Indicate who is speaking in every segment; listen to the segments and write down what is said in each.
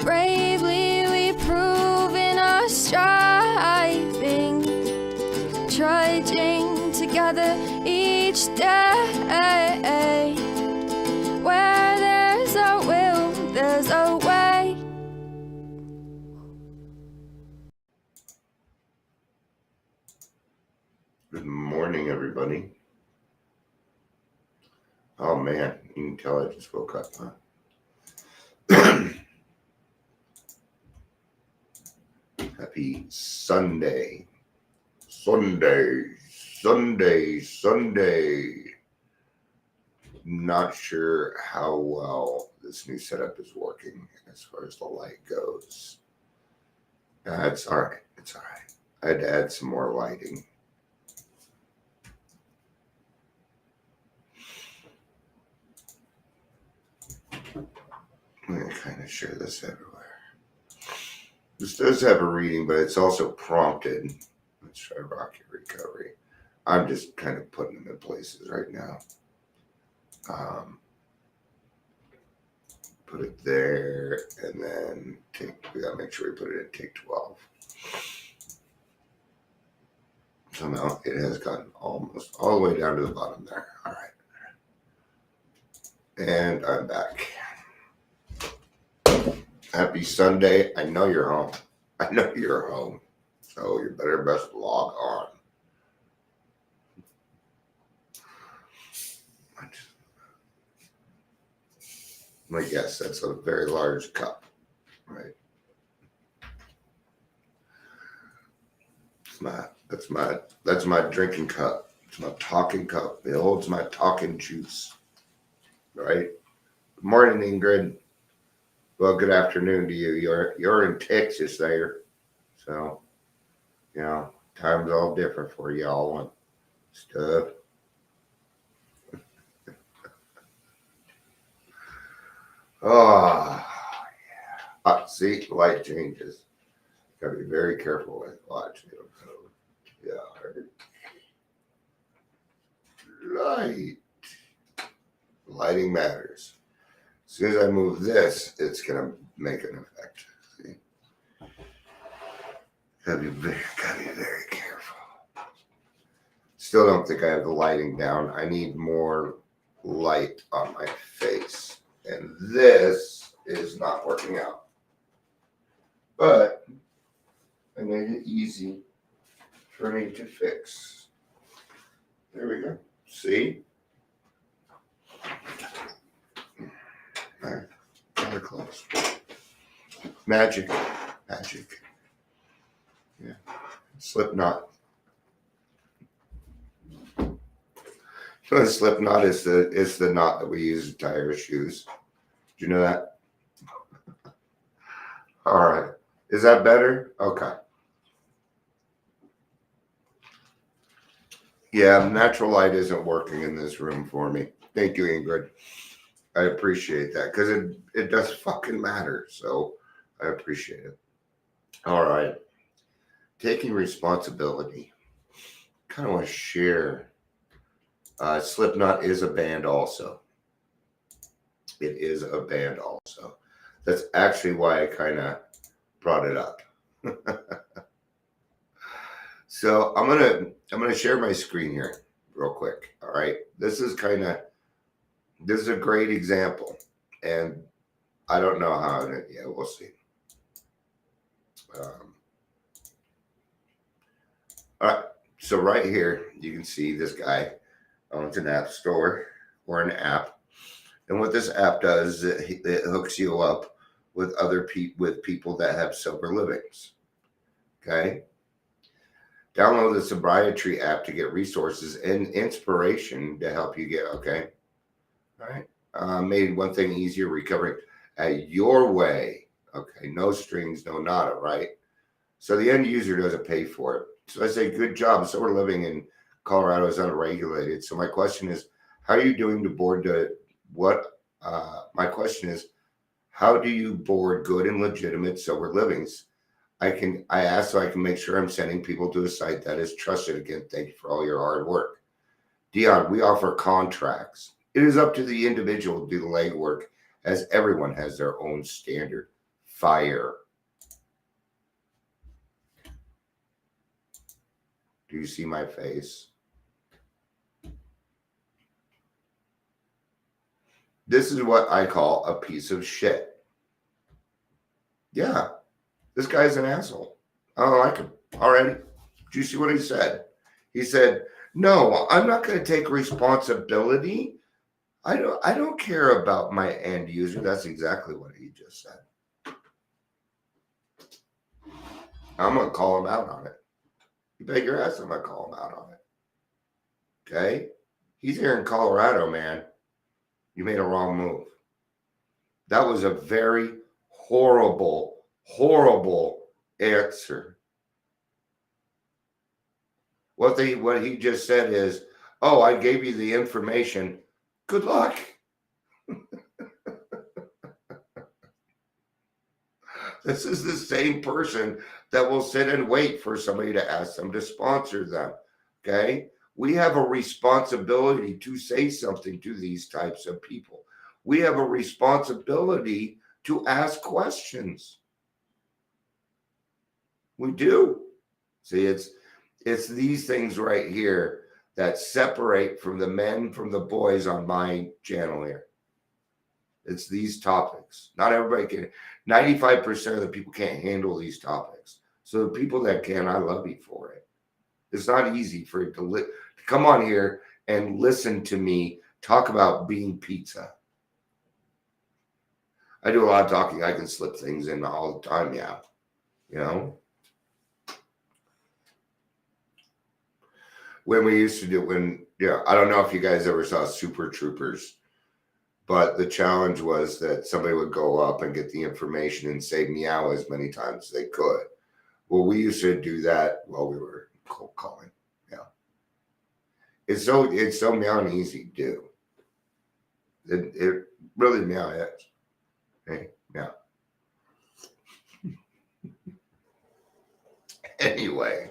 Speaker 1: Bravely we prove in our striving, trudging together each day. Where there's a will, there's a way.
Speaker 2: Good morning, everybody. Oh man, you can tell I just woke up, huh? Happy Sunday. Sunday. Not sure how well this new setup is working as far as the light goes. It's all right. I had to add some more lighting. I'm going to kind of share this everywhere. This does have a reading, but it's also prompted. Let's try Rocket Recovery. I'm just kind of putting them in places right now. Put it there, and then we gotta make sure we put it in take 12. Somehow it has gotten almost all the way down to the bottom there. All right. And I'm back. Happy Sunday. I know you're home. So you better best log on. I guess that's a very large cup, right? That's my drinking cup. It's my talking cup. It holds my talking juice, right? Good morning, Ingrid. Well, good afternoon to you. You're in Texas there, so time's all different for y'all and stuff. Oh, yeah. See, light changes. Got to be very careful with watching. Yeah. Lighting matters. As soon as I move this, it's going to make an effect. See? Got to be very careful. Still don't think I have the lighting down. I need more light on my face. And this is not working out. But I made it easy for me to fix. There we go. See? All right. Very close. Magic. Yeah. Slipknot. Slipknot is the knot that we use to tie our shoes. Do you know that? All right. Is that better? Okay. Yeah, natural light isn't working in this room for me. Thank you, Ingrid. I appreciate that because it does fucking matter. So I appreciate it. All right. Taking responsibility. Kind of want to share. Slipknot is a band also. It is a band also. That's actually why I kind of brought it up. So I'm gonna share my screen here real quick. All right. This is a great example. And I don't know how we'll see. All right. So right here, you can see this guy owns an app store or an app. And what this app does is it hooks you up with with people that have sober livings. Okay. Download the Sobriety app to get resources and inspiration to help you get okay. All right. Made one thing easier, recovering at your way. Okay. No strings, no nada, right? So the end user doesn't pay for it. So I say, good job. Sober living in Colorado is unregulated. So my question is, how are you doing to board my question is, how do you board good and legitimate sober livings? I ask so I can make sure I'm sending people to a site that is trusted. Again, thank you for all your hard work. Dion, we offer contracts. It is up to the individual to do the legwork as everyone has their own standard. Fire. Do you see my face? This is what I call a piece of shit. Yeah, this guy's an asshole. I don't like him already. Do you see what he said? He said, no, I'm not going to take responsibility. I don't care about my end user. That's exactly what he just said. I'm going to call him out on it. You bet your ass I'm going to call him out on it. Okay? He's here in Colorado, man. You made a wrong move. That was a very horrible, horrible answer. What he just said is, oh, I gave you the information. Good luck. This is the same person that will sit and wait for somebody to ask them to sponsor them. Okay? We have a responsibility to say something to these types of people. We have a responsibility to ask questions. We do. See, it's these things right here that separate from the men from the boys on my channel here. It's these topics. Not everybody can. 95% of the people can't handle these topics. So the people that can, I love you for it. It's not easy for it to come on here and listen to me talk about being pizza. I do a lot of talking. I can slip things in all the time, yeah. You know? When we used to do, I don't know if you guys ever saw Super Troopers, but the challenge was that somebody would go up and get the information and say meow as many times as they could. Well, we used to do that while we were cold calling. Yeah. It's so meow easy to do. It really meow is. Hey, meow. Anyway.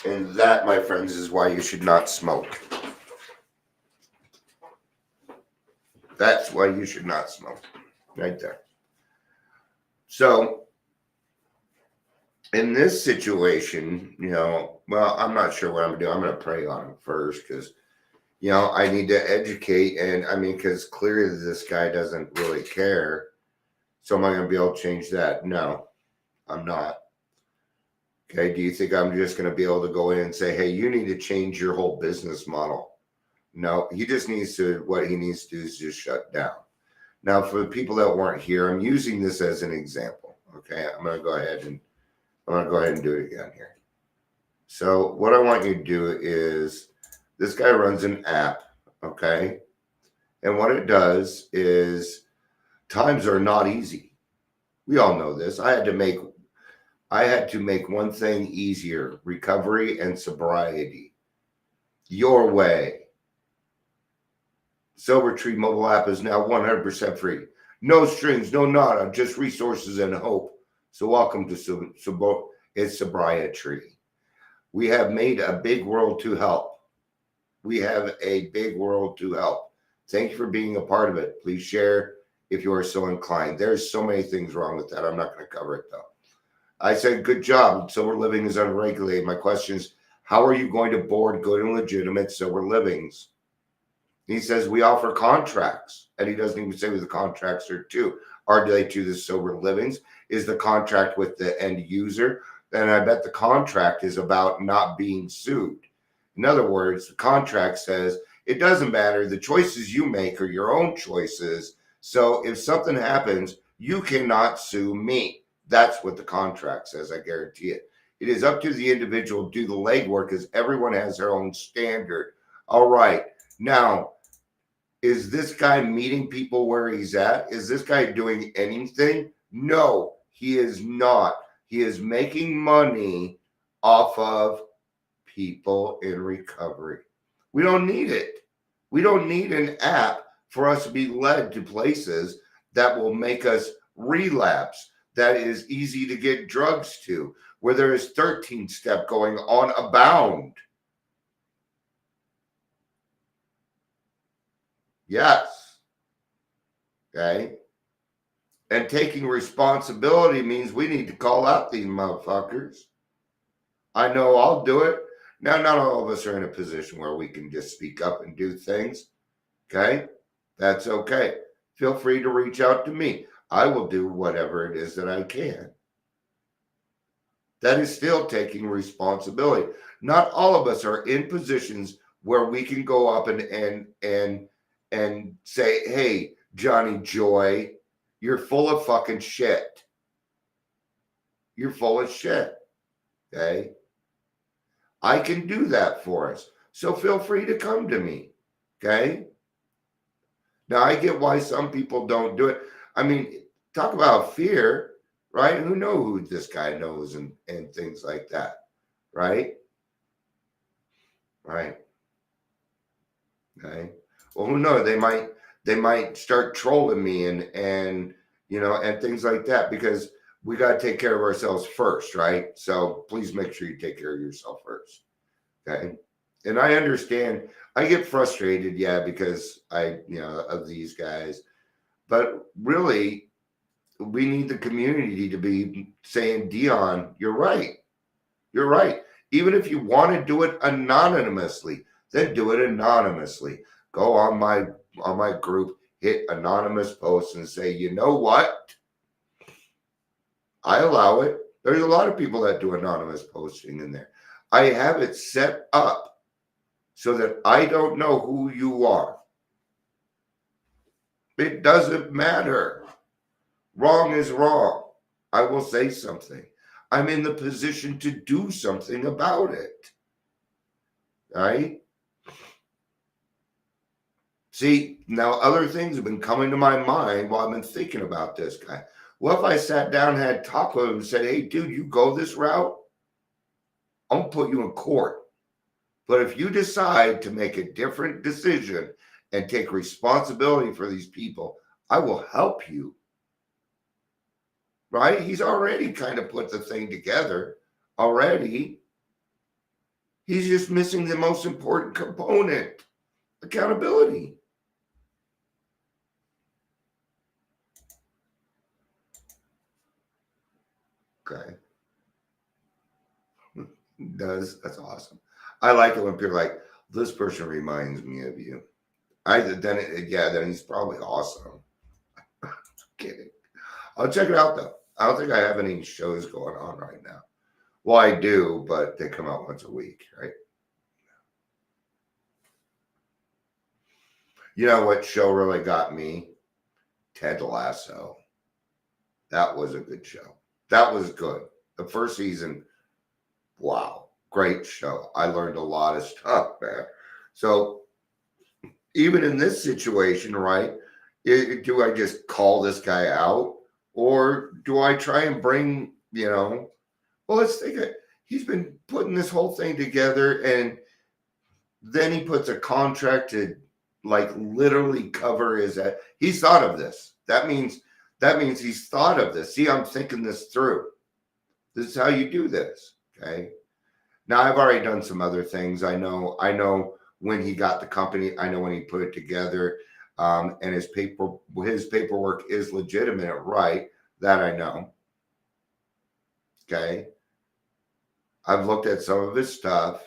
Speaker 2: And that, my friends, is why you should not smoke. That's why you should not smoke. Right there. So, in this situation, well, I'm not sure what I'm going to do. I'm going to pray on him first because, I need to educate. And because clearly this guy doesn't really care. So am I going to be able to change that? No, I'm not. Okay, do you think I'm just going to be able to go in and say, hey, you need to change your whole business model? No, he just needs to, what he needs to do is just shut down. Now, for the people that weren't here, I'm using this as an example. Okay, I'm going to go ahead and do it again here. So what I want you to do is, this guy runs an app, okay? And what it does is, times are not easy. We all know this. I had to make one thing easier: recovery and sobriety. Your way. Sober Tree mobile app is now 100% free. No strings, no nada, just resources and hope. So welcome to Sobriety. We have made a big world to help. We have a big world to help. Thank you for being a part of it. Please share if you are so inclined. There's so many things wrong with that. I'm not going to cover it though. I said, good job. Sober living is unregulated. My question is, how are you going to board good and legitimate sober livings? He says, we offer contracts. And he doesn't even say who the contracts are to. Are they to the sober livings? Is the contract with the end user? And I bet the contract is about not being sued. In other words, the contract says, it doesn't matter. The choices you make are your own choices. So if something happens, you cannot sue me. That's what the contract says. I guarantee it. It is up to the individual to do the legwork, because everyone has their own standard. All right. Now, is this guy meeting people where he's at? Is this guy doing anything? No, he is not. He is making money off of people in recovery. We don't need it. We don't need an app for us to be led to places that will make us relapse, that is easy to get drugs to, where there is 13th step going on abound. Yes. Okay. And taking responsibility means we need to call out these motherfuckers. I know I'll do it. Now, not all of us are in a position where we can just speak up and do things. Okay. That's okay. Feel free to reach out to me. I will do whatever it is that I can. That is still taking responsibility. Not all of us are in positions where we can go up and say, hey, Johnny Joy, you're full of fucking shit. You're full of shit. Okay. I can do that for us. So feel free to come to me. Okay. Now I get why some people don't do it. I mean, talk about fear, right? Who knows who this guy knows and things like that. Right? Right. Okay. Well, who knows? They might start trolling me and you know and things like that because we got to take care of ourselves first, right? So please make sure you take care of yourself first. Okay. And I understand I get frustrated, yeah, because of these guys. But really, we need the community to be saying, Dion, you're right. You're right. Even if you want to do it anonymously, then do it anonymously. Go on my group, hit anonymous posts and say, you know what? I allow it. There's a lot of people that do anonymous posting in there. I have it set up so that I don't know who you are. It doesn't matter. Wrong is wrong. I will say something. I'm in the position to do something about it. Right? See, now other things have been coming to my mind while I've been thinking about this guy. What if I sat down, had talk with him and said, hey, dude, you go this route, I'm going to put you in court. But if you decide to make a different decision and take responsibility for these people, I will help you. Right? He's already kind of put the thing together already. He's just missing the most important component, accountability. Okay. That's awesome. I like it when people are like, this person reminds me of you. Then he's probably awesome. Kidding. I'll check it out though. I don't think I have any shows going on right now. Well, I do, but they come out once a week, right? You know what show really got me? Ted Lasso. That was a good show. That was good. The first season, wow, great show. I learned a lot of stuff, man. So even in this situation, right, do I just call this guy out? Or do I try and bring, well, let's think it. He's been putting this whole thing together and then he puts a contract to like literally cover his head. He's thought of this. That means he's thought of this. See, I'm thinking this through. This is how you do this. Okay. Now I've already done some other things. I know when he got the company, I know when he put it together. And his paperwork is legitimate, right? That I know. Okay. I've looked at some of his stuff.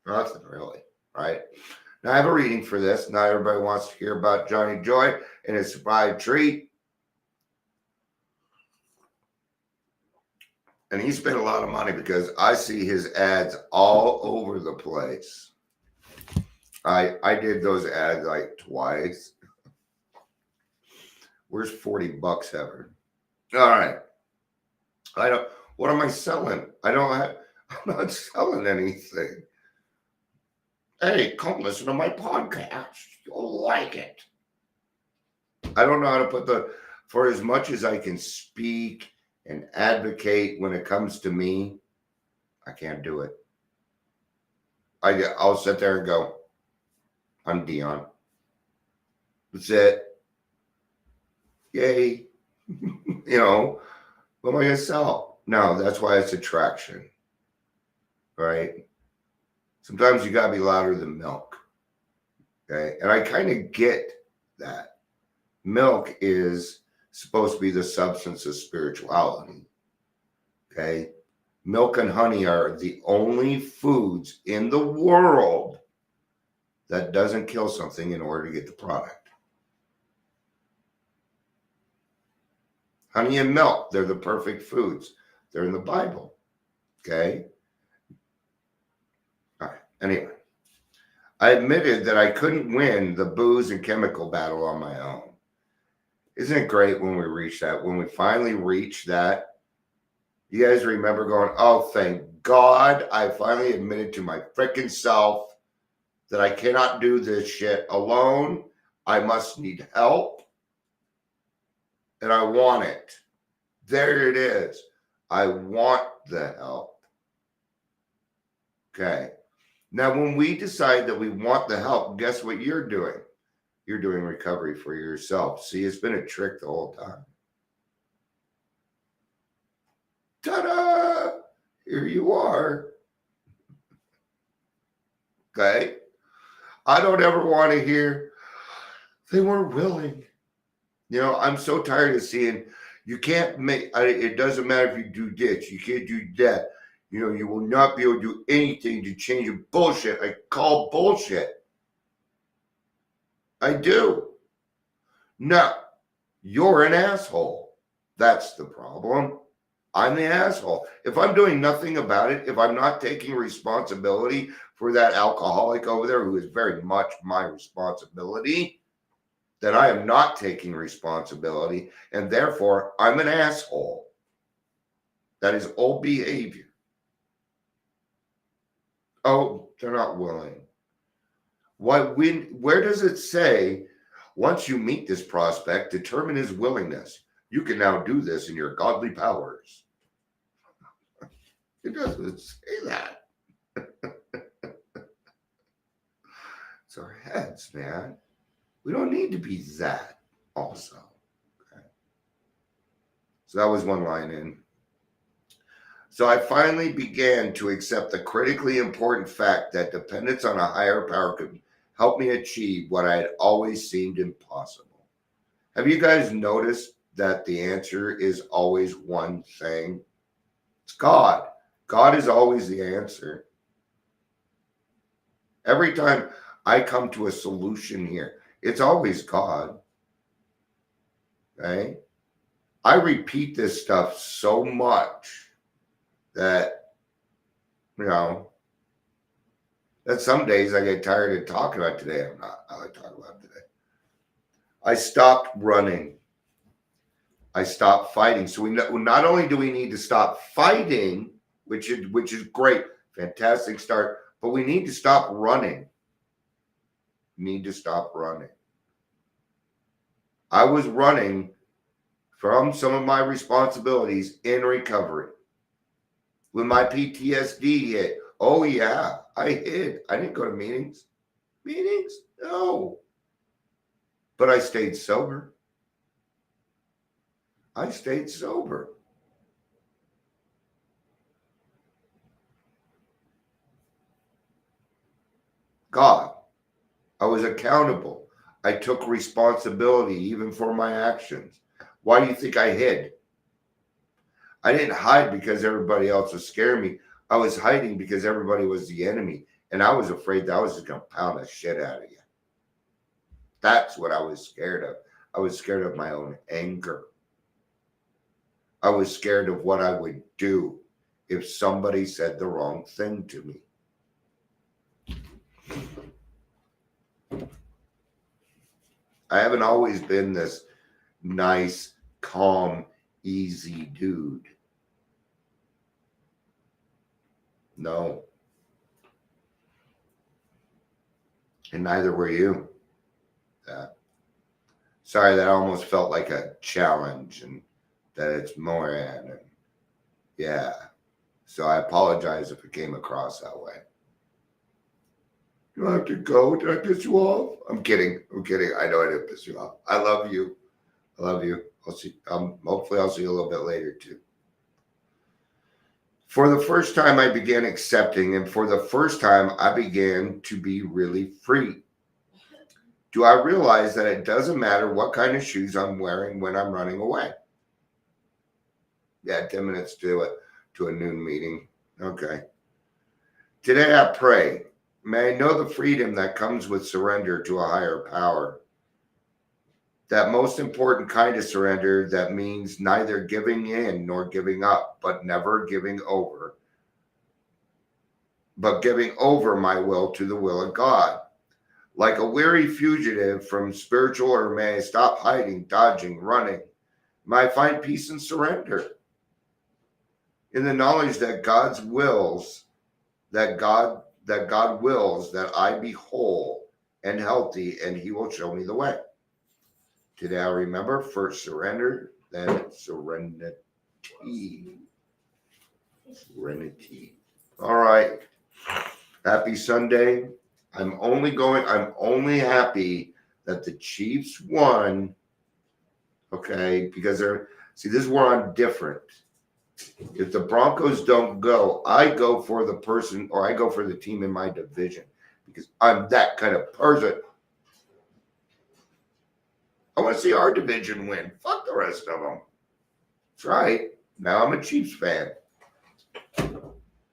Speaker 2: Nothing really, right? Now I have a reading for this. Not everybody wants to hear about Johnny Joy and his surprise treat. And he spent a lot of money because I see his ads all over the place. I did those ads like twice. Where's $40 ever? All right. What am I selling? I'm not selling anything. Hey, come listen to my podcast. You'll like it. I don't know how to for as much as I can speak and advocate when it comes to me, I can't do it. I'll sit there and go, I'm Dion. That's it. Yay. What am I going to sell? No, that's why it's attraction, right? Sometimes you got to be louder than milk. Okay. And I kind of get that. Milk is supposed to be the substance of spirituality. Okay. Milk and honey are the only foods in the world that doesn't kill something in order to get the product. Honey and milk, they're the perfect foods. They're in the Bible. Okay. All right. Anyway, I admitted that I couldn't win the booze and chemical battle on my own. Isn't it great when we reach that? When we finally reach that, you guys remember going, oh, thank God I finally admitted to my freaking self that I cannot do this shit alone. I must need help. And I want it. There it is. I want the help. Okay. Now, when we decide that we want the help, guess what you're doing? You're doing recovery for yourself. See, it's been a trick the whole time. Ta-da! Here you are. Okay? I don't ever want to hear they weren't willing. You know, I'm so tired of seeing you can't make it doesn't matter if you do this, you can't do that. You know, you will not be able to do anything to change your bullshit. I call bullshit. I do. No, you're an asshole. That's the problem. I'm the asshole. If I'm doing nothing about it, if I'm not taking responsibility for that alcoholic over there who is very much my responsibility, then I am not taking responsibility, and therefore I'm an asshole. That is old behavior. Oh, they're not willing. Where does it say, once you meet this prospect, determine his willingness? You can now do this in your godly powers. It doesn't say that. It's our heads, man. We don't need to be that also. Okay. So that was one line in. So I finally began to accept the critically important fact that dependence on a higher power could help me achieve what I had always seemed impossible. Have you guys noticed that the answer is always one thing? It's God. God is always the answer. Every time I come to a solution here, it's always God. Okay? I repeat this stuff so much that, you know, that some days I get tired of talking about today. I like talking about it today. I stopped running. I stopped fighting. So not only do we need to stop fighting, which is great, fantastic start, but we need to stop running. Need to stop running. I was running from some of my responsibilities in recovery. When my PTSD hit, oh yeah, I hid. I didn't go to meetings. Meetings? No. But I stayed sober. I stayed sober. God, I was accountable. I took responsibility even for my actions. Why do you think I hid? I didn't hide because everybody else was scaring me. I was hiding because everybody was the enemy. And I was afraid that I was just going to pound the shit out of you. That's what I was scared of. I was scared of my own anger. I was scared of what I would do if somebody said the wrong thing to me. I haven't always been this nice, calm, easy dude. No. And neither were you. Sorry, that almost felt like a challenge and that it's more and yeah. So I apologize if it came across that way. You don't have to go. Did I piss you off? I'm kidding. I know I didn't piss you off. I love you. I'll see. Hopefully I'll see you a little bit later too. For the first time, I began accepting, and for the first time, I began to be really free. Do I realize that it doesn't matter what kind of shoes I'm wearing when I'm running away? Yeah, 10 minutes to a noon meeting. Okay. Today I pray, may I know the freedom that comes with surrender to a higher power. That most important kind of surrender that means neither giving in nor giving up, but never giving over, but giving over my will to the will of God. Like a weary fugitive from spiritual, or may I stop hiding, dodging, running? May I find peace and surrender in the knowledge that God's wills, that God wills that I be whole and healthy, and He will show me the way. Today I remember first surrender, then serenity. Serenity. All right. Happy Sunday. I'm only happy that the Chiefs won. Okay, because this is where I'm different. If the Broncos don't go, I go for the person, or I go for the team in my division, because I'm that kind of person. I want to see our division win. Fuck the rest of them. That's right. Now I'm a Chiefs fan.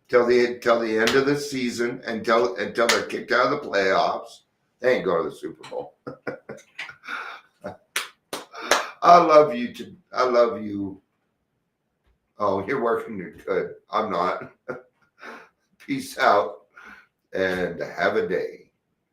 Speaker 2: Till the end of the season, until they're kicked out of the playoffs. They ain't going to the Super Bowl. I love you. I love you. Oh, you're working good. I'm not. Peace out and have a day.